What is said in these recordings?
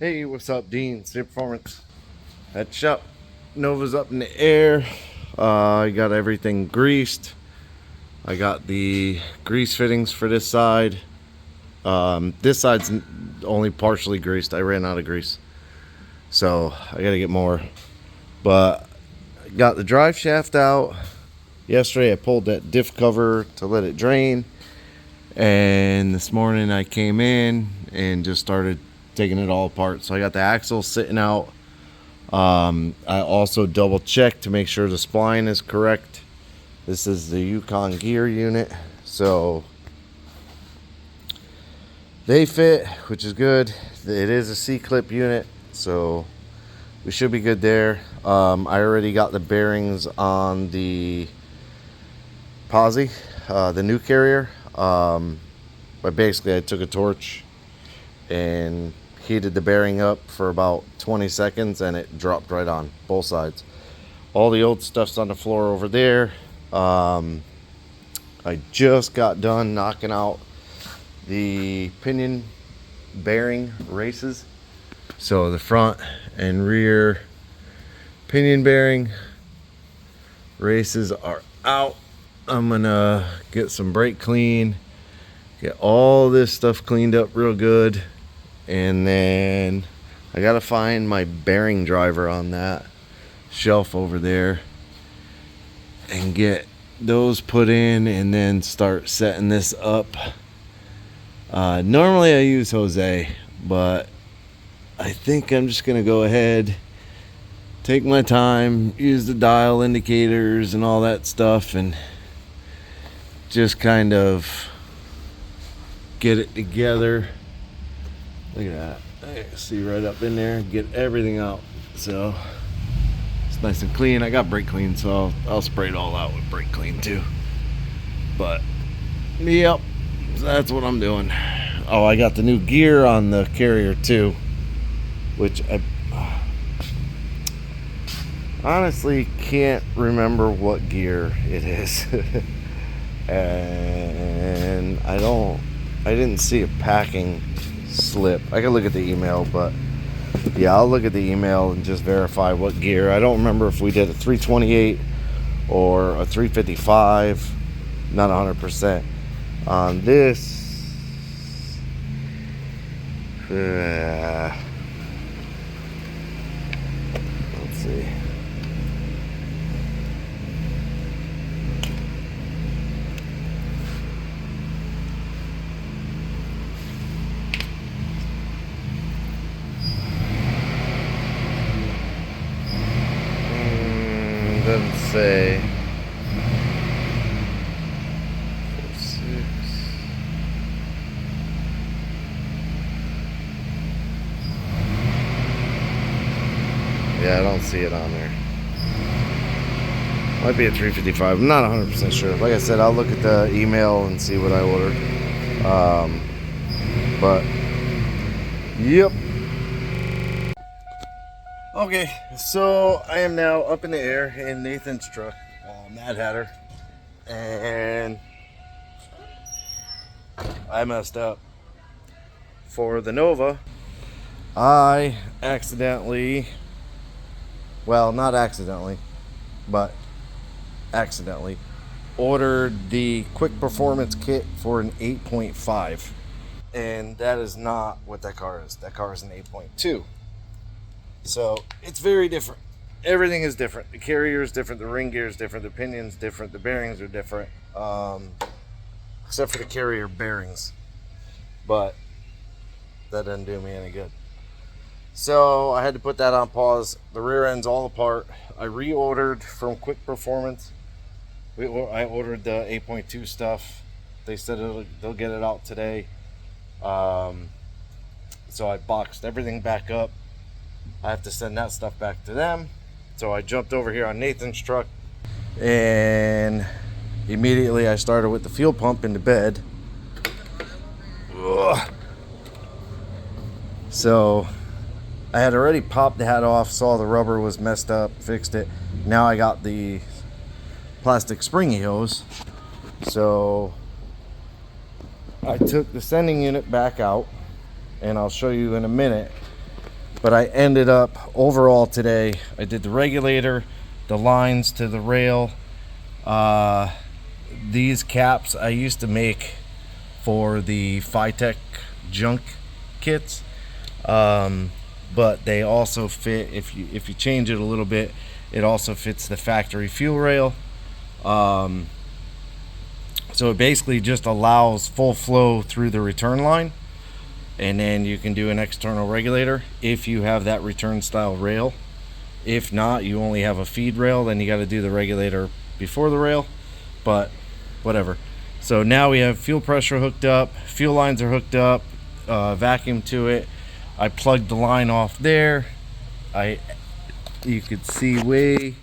Hey, what's up, Dean? State Performance. Head shop. Nova's up in the air. I got everything greased. I got the grease fittings for this side. This side's only partially greased. I ran out of grease, so I gotta get more. But I got the drive shaft out. Yesterday I pulled that diff cover to let it drain, and this morning I came in and just started taking it all apart. So I got the axle sitting out. I also double checked to make sure the spline is correct. This is the Yukon gear unit, so they fit, which is good. It is a C-clip unit, so we should be good there. I already got the bearings on the posi, the new carrier. But basically I took a torch and heated the bearing up for about 20 seconds and it dropped right on both sides. All the old stuff's on the floor over there. I just got done knocking out the pinion bearing races. So the front and rear pinion bearing races are out. I'm gonna get some brake clean, get all this stuff cleaned up real good, and then I gotta find my bearing driver on that shelf over there and get those put in, and then start setting this up. Normally I use Jose, but I think I'm just gonna go ahead, take my time, use the dial indicators and all that stuff, and just kind of get it together. Look at that. I can see right up in there, get everything out. So it's nice and clean. I got brake clean, so I'll spray it all out with brake clean too. But yep, that's what I'm doing. Oh, I got the new gear on the carrier too, which I honestly can't remember what gear it is. And I didn't see a packing slip. I can look at the email, but yeah, I'll look at the email and just verify what gear. I don't remember if we did a 328 or a 355. Not 100% on this. Let's see. Doesn't say. 6. Yeah, I don't see it on there. Might be a 355. I'm not 100% sure. Like I said, I'll look at the email and see what I ordered. But yep. Okay, so I am now up in the air in Nathan's truck, Mad Hatter, and I messed up. For the Nova, I accidentally, well, not accidentally, but accidentally ordered the quick performance kit for an 8.5, and that is not what that car is. That car is an 8.2. So it's very different. Everything is different. The carrier is different. The ring gear is different. The pinion's different. The bearings are different, except for the carrier bearings. But that doesn't do me any good. So I had to put that on pause. The rear end's all apart. I reordered from Quick Performance. I ordered the 8.2 stuff. They said they'll get it out today. So I boxed everything back up. I have to send that stuff back to them. So I jumped over here on Nathan's truck, and immediately I started with the fuel pump in the bed. Ugh. So I had already popped that off, saw the rubber was messed up, fixed it. Now I got the plastic springy hose. So I took the sending unit back out, and I'll show you in a minute But I ended up overall today, I did the regulator, the lines to the rail. These caps I used to make for the Phytech junk kits, but they also fit, if you change it a little bit, it also fits the factory fuel rail. So it basically just allows full flow through the return line, and then you can do an external regulator if you have that return style rail. If not, you only have a feed rail, then you got to do the regulator before the rail, but whatever. So now we have fuel pressure hooked up, fuel lines are hooked up, vacuum to it. I plugged the line off there. You could see way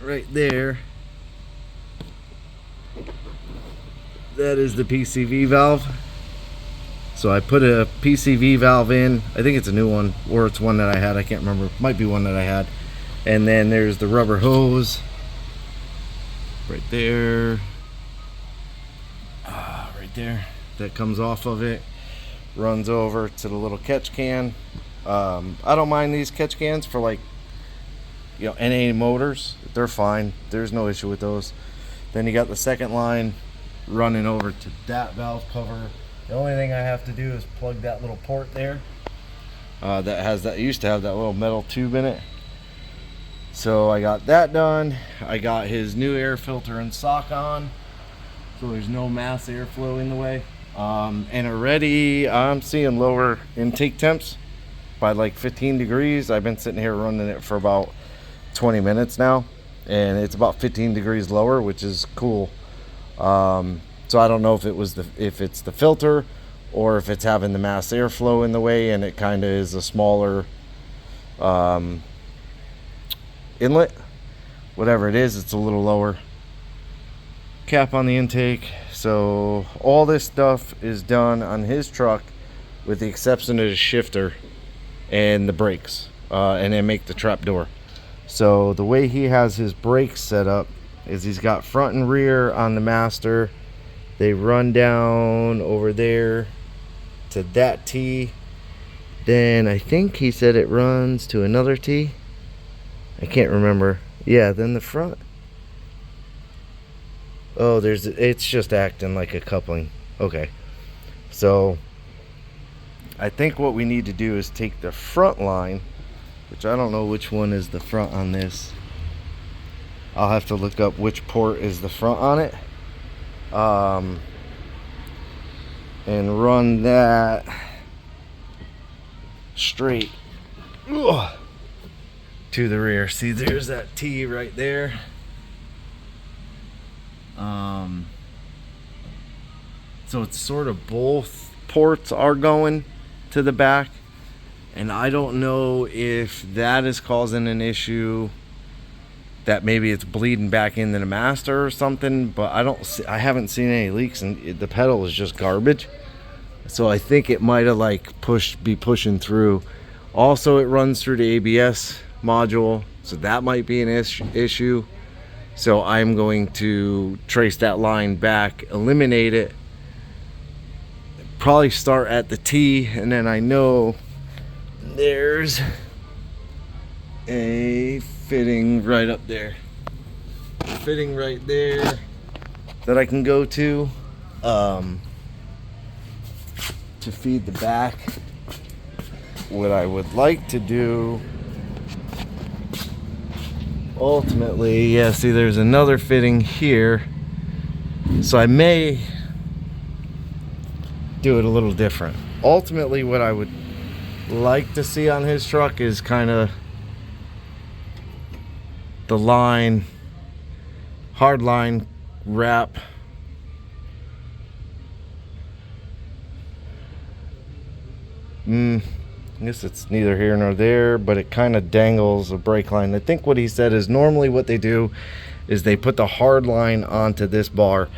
right there, that is the PCV valve. So I put a PCV valve in. I think it's a new one, or it's one that I had, I can't remember, might be one that I had. And then there's the rubber hose right there, right there, that comes off of it, runs over to the little catch can. I don't mind these catch cans for, like, you know, NA motors. They're fine, there's no issue with those. Then you got the second line running over to that valve cover. The only thing I have to do is plug that little port there, that used to have that little metal tube in it. So I got that done. I got his new air filter and sock on, so there's no mass airflow in the way. And already I'm seeing lower intake temps by like 15 degrees. I've been sitting here running it for about 20 minutes now, and it's about 15 degrees lower, which is cool. So I don't know if it's the filter, or if it's having the mass airflow in the way, and it kind of is a smaller inlet. Whatever it is, it's a little lower. Cap on the intake. So all this stuff is done on his truck, with the exception of the shifter and the brakes, and then make the trap door. So the way he has his brakes set up is he's got front and rear on the master. They run down over there to that T. Then I think he said it runs to another T. I can't remember. Yeah, then the front. Oh, it's just acting like a coupling. Okay. So I think what we need to do is take the front line, which I don't know which one is the front on this. I'll have to look up which port is the front on it. And run that straight to the rear. See, there's that T right there. So it's sort of both ports are going to the back, and I don't know if that is causing an issue, that maybe it's bleeding back into the master or something, but I haven't seen any leaks, and the pedal is just garbage. So I think it might have like be pushing through. Also, it runs through the ABS module, so that might be an issue. So I'm going to trace that line back, eliminate it, probably start at the T, and then I know there's a fitting right up there, that I can go to feed the back. What I would like to do ultimately, yeah, see, there's another fitting here, so I may do it a little different. Ultimately, what I would like to see on his truck is kind of the line, hard line wrap. I guess it's neither here nor there, but it kind of dangles a brake line. I think what he said is normally what they do is they put the hard line onto this bar.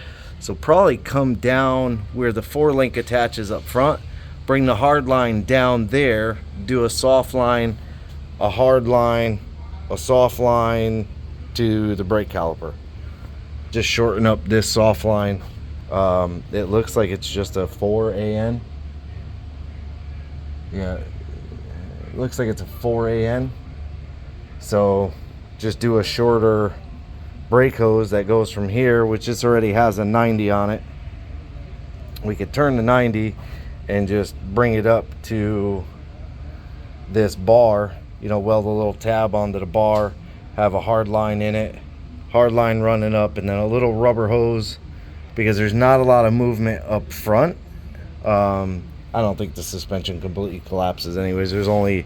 So probably come down where the 4-link attaches up front, bring the hard line down there, do a soft line, a hard line, a soft line to the brake caliper. Just shorten up this soft line. It looks like it's just a 4 AN. Yeah, it looks like it's a 4AN. So just do a shorter brake hose that goes from here, which this already has a 90 on it. We could turn the 90 and just bring it up to this bar, you know, weld a little tab onto the bar, have a hard line in it, hard line running up, and then a little rubber hose, because there's not a lot of movement up front. I don't think the suspension completely collapses anyways. There's only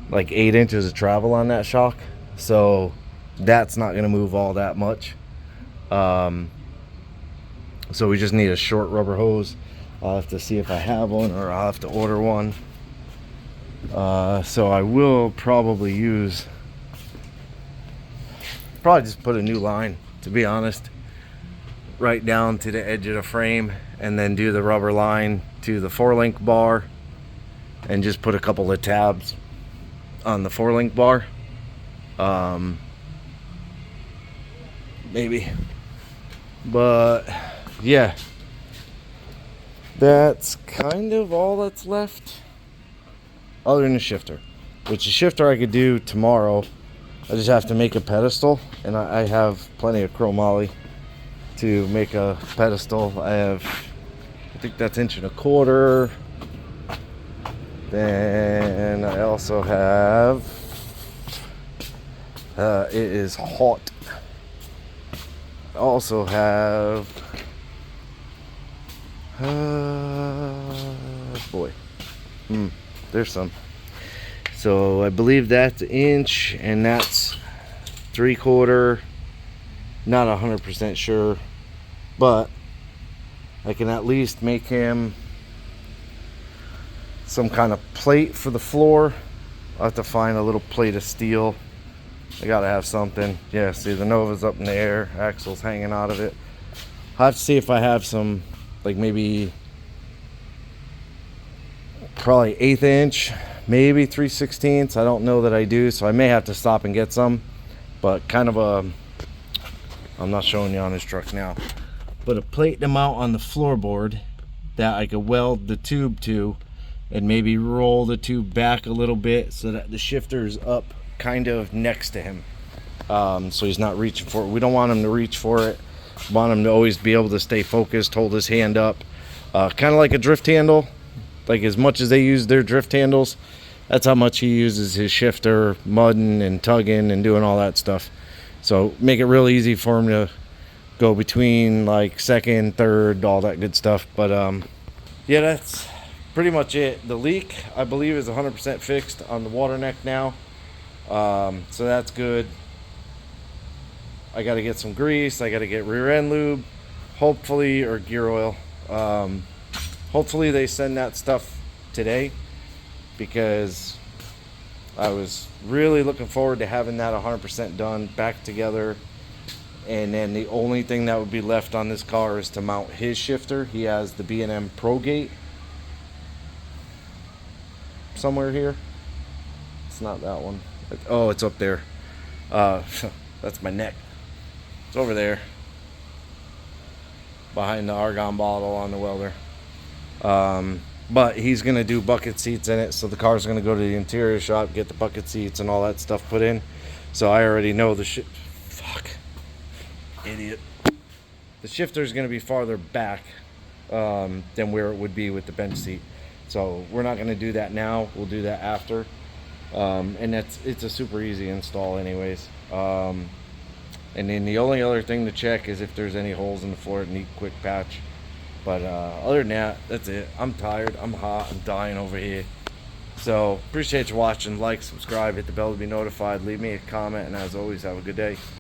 like 8 inches of travel on that shock, so that's not going to move all that much. So we just need a short rubber hose. I'll have to see if I have one, or I'll have to order one. So I will probably just put a new line, to be honest, right down to the edge of the frame, and then do the rubber line to the 4-link bar, and just put a couple of tabs on the 4-link bar. Maybe. But yeah, that's kind of all that's left, other than the shifter, which the shifter I could do tomorrow. I just have to make a pedestal, and I have plenty of chromoly to make a pedestal. I think that's 1.25 inches. Then I also have, it is hot. I also have, boy, there's some. So I believe that's 1 inch, and that's 3/4. Not 100% sure, but I can at least make him some kind of plate for the floor. I'll have to find a little plate of steel. I gotta have something. Yeah, see, the Nova's up in the air, axle's hanging out of it. I'll have to see if I have some, like maybe probably 1/8 inch, maybe 3/16. I don't know that I do, so I may have to stop and get some. But kind of a, I'm not showing you on this truck now, but a plate to mount on the floorboard that I could weld the tube to, and maybe roll the tube back a little bit so that the shifter is up kind of next to him, so he's not reaching for it. We don't want him to reach for it. We want him to always be able to stay focused, hold his hand up, kind of like a drift handle. Like, as much as they use their drift handles, that's how much he uses his shifter, mudding and tugging and doing all that stuff. So make it real easy for him to go between like second, third, all that good stuff. But yeah, that's pretty much it. The leak, I believe, is 100% fixed on the water neck now. So that's good. I got to get some grease. I got to get rear end lube, hopefully, or gear oil. Hopefully they send that stuff today, because I was really looking forward to having that 100% done, back together. And then the only thing that would be left on this car is to mount his shifter. He has the B&M Pro Gate somewhere here. It's not that one. Oh, it's up there. That's my neck. It's over there, behind the argon bottle on the welder. But he's gonna do bucket seats in it, so the car's gonna go to the interior shop, get the bucket seats and all that stuff put in. So I already know the fuck, idiot. The shifter's gonna be farther back than where it would be with the bench seat. So we're not gonna do that now. We'll do that after. And it's a super easy install anyways. And then the only other thing to check is if there's any holes in the floor that need quick patch. But other than that, that's it. I'm tired, I'm hot, I'm dying over here. So appreciate you watching. Like, subscribe, hit the bell to be notified, leave me a comment, and as always, have a good day.